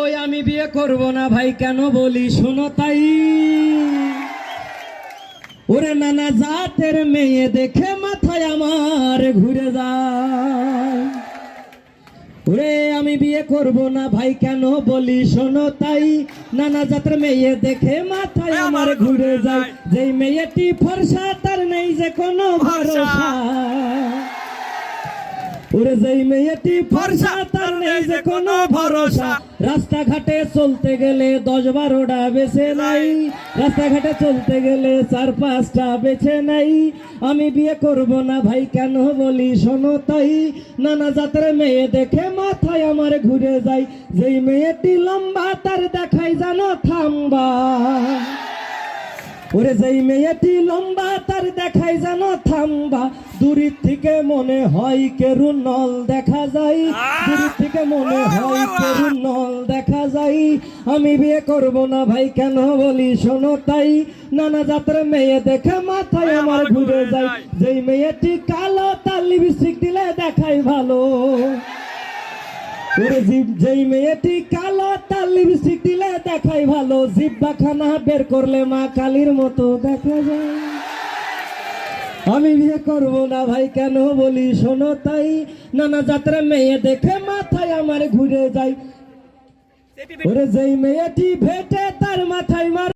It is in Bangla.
ওই আমি বিয়ে করব না ভাই কেন বলি শোনো তাই। ওরে নানা জাতের মেয়ে দেখে মাথায় আমার ঘুরে যায়। ওরে আমি বিয়ে করব না ভাই কেন বলি শোনো তাই। নানা জাতের মেয়ে দেখে মাথায় আমার ঘুরে যায়। যেই মেয়েটি ফর্সা তার নেই যে কোনো ভরসা। ওরে যেই মেয়েটি ফর্সা তার নেই যে কোনো ভরসা। রাস্তাঘাটে চলতে গেলে 10-12টা বেছে নাই। রাস্তাঘাটে চলতে গেলে 4-5টা বেছে নাই। আমি বিয়ে করব না ভাই কেন বলি শোনো তাই। নানা জাতের মেয়ে দেখে মাথায় আমার ঘুরে যায়। যেই মেয়েটি লম্বা তার দেখাই জানো থাম্বা। ওরে যেই মেয়েটি লম্বা তার দেখাই জানো থাম্বা। দূরের থেকে মনে হয় কেরু নল দেখা যায়। দূরের থেকে মনে হয় কেরু নল দেখা যায়। আমি বিয়ে করব না ভাই কেন বলি শোনো তাই। নানা জাতের মেয়ে দেখে মাথায় আমার ঘুরে যায়। যেই মেয়েটি কালো তার লিপস্টিক দিলে দেখাই ভালো। ওরে যেই মেয়েটি কালো তার লিপস্টিক দিলে দেখাই ভালো। জিহ্বাখানা বের করলে মা কালীর মতো দেখা যায়। আমি বিয়ে করব না ভাই কেন বলি শোনো তাই। নানা জাতের মেয়ে দেখে মাথায় আমার ঘুরে যায়। ওরে যেই মেয়েটি ভেটে তার মাথায় মার